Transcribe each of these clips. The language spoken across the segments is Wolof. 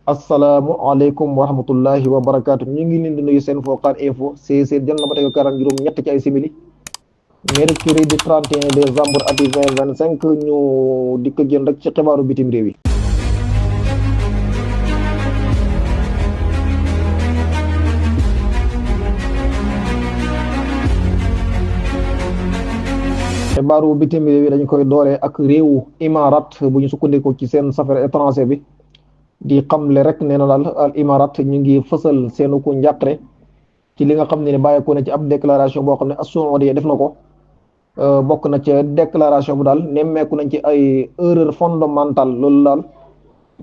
asalaamualeykum wa rahmatullahi wa barakaatu ñu ngi leen di nuyu seen Furqan info CC jël na ba tey 40 ñett ci ay simili mercredi 31 décembre ati 2025 ñu dikk génn rek ci xibaaru bitim réew yi. xibaaru bitim réew yi dañu koy dooree ak réewu Imarat bu ñu sukkandikoo ci seen affaires étranger bi. di xamle rek nee na daal al imarat ñu ngi fësal seenu ko njàqare ci li nga xam ne bàyyeekoo na ci ab déclaration boo xam ne as-Saoudiya def na ko bokk na ca déclaration bu daal nemmeeku nañ ci ay erreur fondamentale loolu daal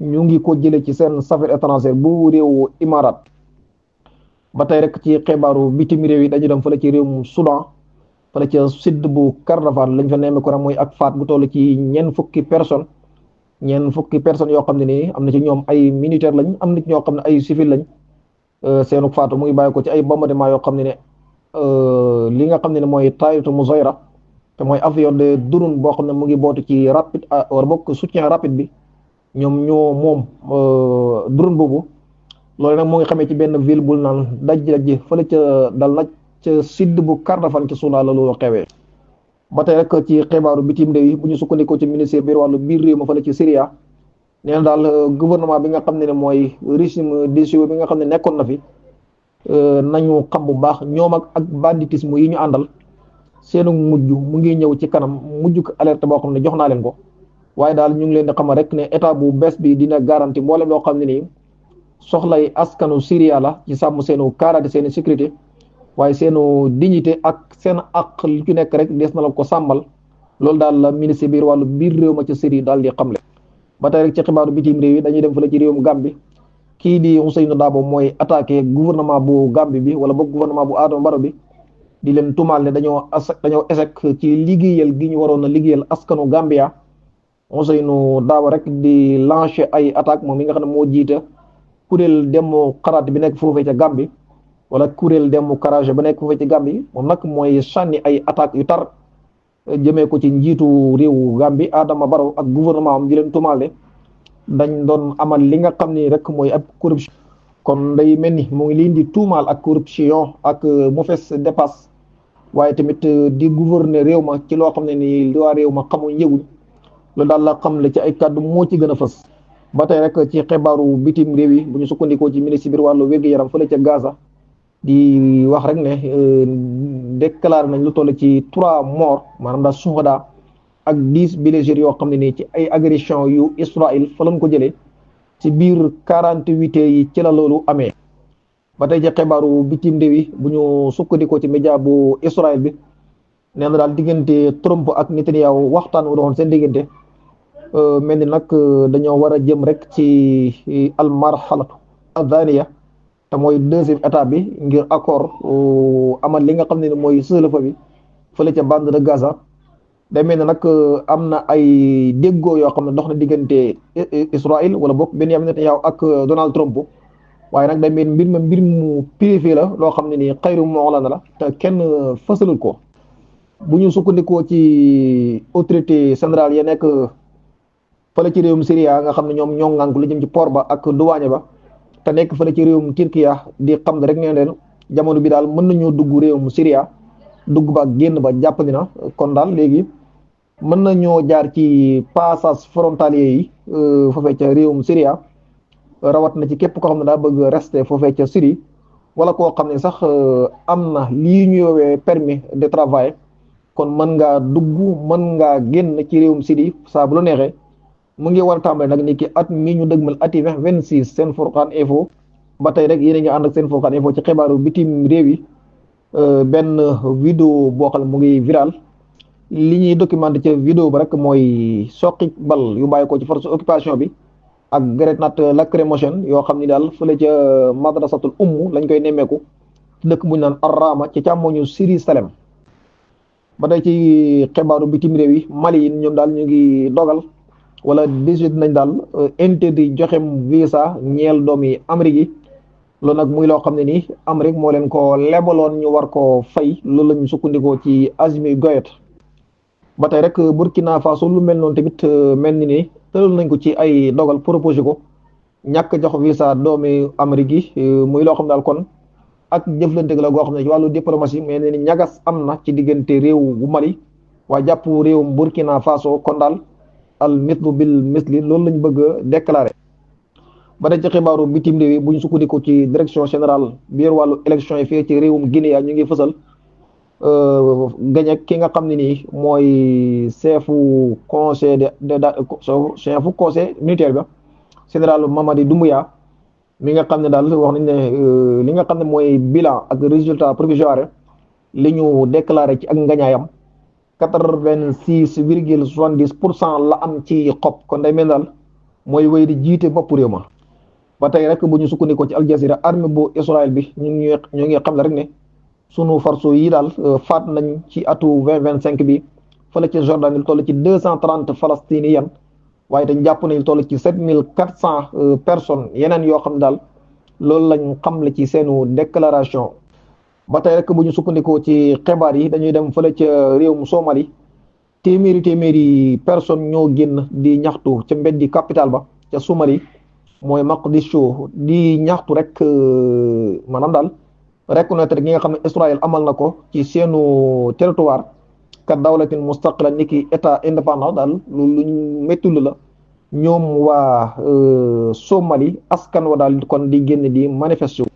ñu ngi ko jëlee ci seen affaires étrangères bu réewu imarat ba tey rek ci xibaaru bitim réew yi dañu dem fële ci réewum Soudan fële ca sud bu Kordofan lañ fa nemmeeku rek mooy ak faat bu toll ci ñeent fukki personnes yoo xam ne nii am na ci ñoom ay militaire lañ am na ci ñoo xam ne ay civil lañ seenu faatu mu ngi bàyyi ko ci ay bombardement yoo xam ne li nga xam ne mooy Tayitu Muzayra te mooy avion de drone boo xam ne mu ngi bootu ci rapide wala bokk soutien rapide bi ñoom ñoo moom drone boobu loolu nag mu ngi xamee ci benn ville bul naan daj fële ca dal nag ca sud bu Kordofan ci Soudan la loolu xewee. ba tey rek ci xibaaru bitim réew yi bu ñu sukkandikoo ci ministère biir wàllu biir réew ma fële ci Syria nee na daal gouvernement bi nga xam ne mooy régime déchu bi nga xam ne nekkoon na fi nañu xam bu baax ñoom ak banditisme yi ñu àndal seenu mujj mu ngi ñëw ci kanam mujj ko alerte boo xam ne jox naa leen ko waaye daal ñu ngi leen di xamal rek ne état bu bees bi dina garanti mboolem loo xam ne nii soxlay askanu Syria la ci sàmm seenu kaaraate seeni sécurité waaye seenu dignité ak seen ak li ci nekk rek des na la ko sàmmal loolu daal la ministre biir wàllu biir réew ma ca Syrie daal di xamle. ba tey rek ci xibaaru bitim réew yi dañuy dem fële ci réewum Gambie kii di Ousainou Darboe mooy attaqué gouvernement bu Gambie bi wala boog gouvernement bu Adama Barrow bi di leen tumaal ne dañoo échec ci liggéeyal gi ñu waroon a liggéeyal askanu Gambia. Ousainou Darboe rek di lancer ay attaque moom mi nga xam ne moo jiite kuréel démocrate bi nekk foofee ca Gambie. wala kuréel démocratie ba nekk foofee ci Gambie moom nag mooy sànni ay attaques yu tar jëmee ko ci njiitu réewu Gambie Adama Barrow ak gouvernement am di leen tumaale dañ doon amal li nga xam ni rek mooy ab corruption. kon day mel ni mu ngi leen di tuumaal ak corruption ak mauvaise dépasse waaye tamit di gouverner réew ma ci loo xam ne ni waa réew ma xamuñ yëguñ loolu daal la xam le ci ay kàddu moo ci gën a fës. ba tey rek ci xibaaru bitim réew yi bu ñu sukkandikoo ci ministre biir wàllu wér-gu-yaram fële ca Gaza. di wax rek ne déclaré nañ lu toll ci 3 morts maanaam daal suhada ak 10 blessés yoo xam ne nii ci ay agression yu Israël fa lañ ko jëlee ci biir 48 yi ci la loolu amee. ba tey ci xibaaru bitim réew yi bu ñu sukkandikoo ci média bu Israël bi nee na daal diggante Trump ak Netanyahu waxtaan wu doon seen diggante mel ni nag dañoo war a jëm rek ci al marhalatu adaniya te mooy deuxième étape bi ngir accord amal li nga xam ne mooy cessez-le-feu bi fële ca bande de Gaza day mel ne nag am na ay déggoo yoo xam ne dox na diggante Israël wala boog Benyamin Netanyahu ak Donald Trump waaye nag day mel mbir mu privé la loo xam ne nii xayru mu'lana la te kenn fësalul ko. bu ñu sukkandikoo ci autorité centrale ya nekk fële ci réewum Syria nga xam ne ñoom ñoo ŋànk lu jëm ci port ba ak douane ba. te nekk fële ci réewum Turkiya di xam ne rek nee leen jamono bi daal mën nañoo dugg réewum Syria dugg ba génn ba jàppandi na kon daal léegi mën nañoo jaar ci passage frontalier yi foofee ca réewum Syria rawat na ci képp koo xam ne daa bëgg rester foofee ca Syrie wala koo xam ne sax am na lii ñu yoowee permis de travail kon mën ngaa dugg mën ngaa génn ci réewum Syrie saa bu la neexee. mu ngi war a tàmbale nag ni ki at mi ñu dëgmal ati 2026 seen Furqan info ba tey rek yéen a ngi ànd ak seen Furqan info ci xibaaru bitim réew yi benn vidéo boo xam ne mu ngi viral li ñuy documenté ca vidéo ba rek mooy soqi bal yu bàyyi ko ci force occupation bi ak grenade lacrymogène yoo xam ni daal fële ca madrasatul lañ koy nemmeeku dëkk bu ñu naan Arrama ci càmmoñu Syrie Salem. ba tey ci xibaaru bitim réew yi Mali yi ñoom daal ñu ngi dogal. wala 18 nañ daal interdit joxem visa ñeel doom yi Amérique yi loolu nag muy loo xam ne nii Amérique moo leen ko lebaloon ñu war ko fay loolu la ñu sukkandikoo ci Assimi Goïta ba tey rek Burkina Faso lu mel noonu tamit mel ni tëral nañ ko ci ay dogal proposé ko ñàkk jox visa doomi Amérique yi muy loo xam daal kon ak jëflante la goo xam ne ci wàllu diplomatie mais ne ni ñagas am na ci diggante réew bu Mali waa jàpp réewum Burkina Faso kon daal al mislu bil misli loolu lañ bëgg a déclaré. ba tey ci xibaaru bitim réew yi bu ñu sukkandiku ci direction générale biir wàllu élection yi fii ci réewum Guinée ñu ngi fësal gañe ki nga xam ne nii mooy chefu conseil chefu conseil militaire ba général Mamadi Doumbouya mi nga xam ne daal wax nañ ne li nga xam ne mooy bilan ak résultat provisoire li ñu déclaré ci ak ngañaayam 86,70% la am ci xob kon day mel daal mooy wéy di jiite bopp réew ma. ba tey rek bu ñu sukkandikoo ci Al Jazeera armée bu Israël bi ñu ngi xam ne rek ne sunu farso yi daal faat nañ ci atu 2025 bi fële ci Jordan lu toll ci 230 palestiniens waaye dañ jàpp nañ toll ci 7400 personnes yeneen yoo xam daal loolu lañ xamle ci seenu déclaration. ba tey rek bu ñu sukkandikoo ci xibaar yi dañuy dem fële ca réewum Somali téeméeri personnes ñoo génn di ñaxtu ca mbeddi capital ba ca Somali mooy Mogadiscio di ñaxtu rek maanaam daal reconnaître gi nga xam ne Israël amal na ko ci seenu territoire ka dawlatin mustaqila niki état indépendant daal lu méttul la ñoom waa Somali askan wa daal kon di génn di manifester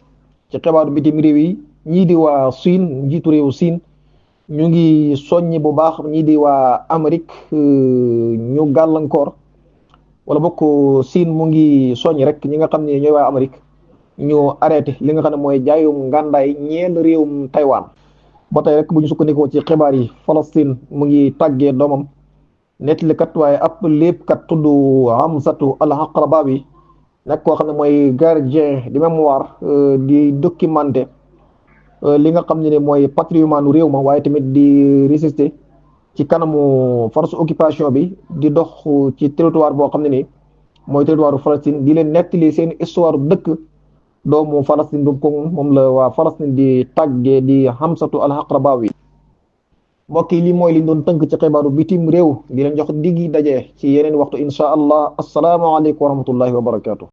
ci xibaaru bitim réew yi ñii di waa Siin njiitu réew Siin ñu ngi soññi bu baax ñii di waa Amérique ñu gàllankoor wala bokk Siin mu ngi soññ rek ñi nga xam ne ñooy waa Amérique ñu arrêté li nga xam ne mooy jaayum ngàndaay ñeel réewum Taïwan. ba tey rek bu ñu sukkandikoo ci xibaar yi Palestine mu ngi tàggee doomam nettalikat waaye ab léebkat tudd Hamzatu al-Aqrabawi nag koo xam ne mooy gardien di mémoire di documenté li nga xam ne mooy patrimoine réew ma waaye tamit di résister ci kanamu force occupation bi di dox ci territoire boo xam ne nii mooy territoire Palestine di leen nettali seen histoire dëkk doomu Palestine bu ko moom la waa Palestine di tàggee di Hamzatu al-Aqrabawi. mbokk yi lii mooy li ñu doon tënk ci xibaaru bitim réew di leen jox diggi daje ci yeneen waxtu incha allah asalaamaaleykum wa rahmatullahi wa barakaatu.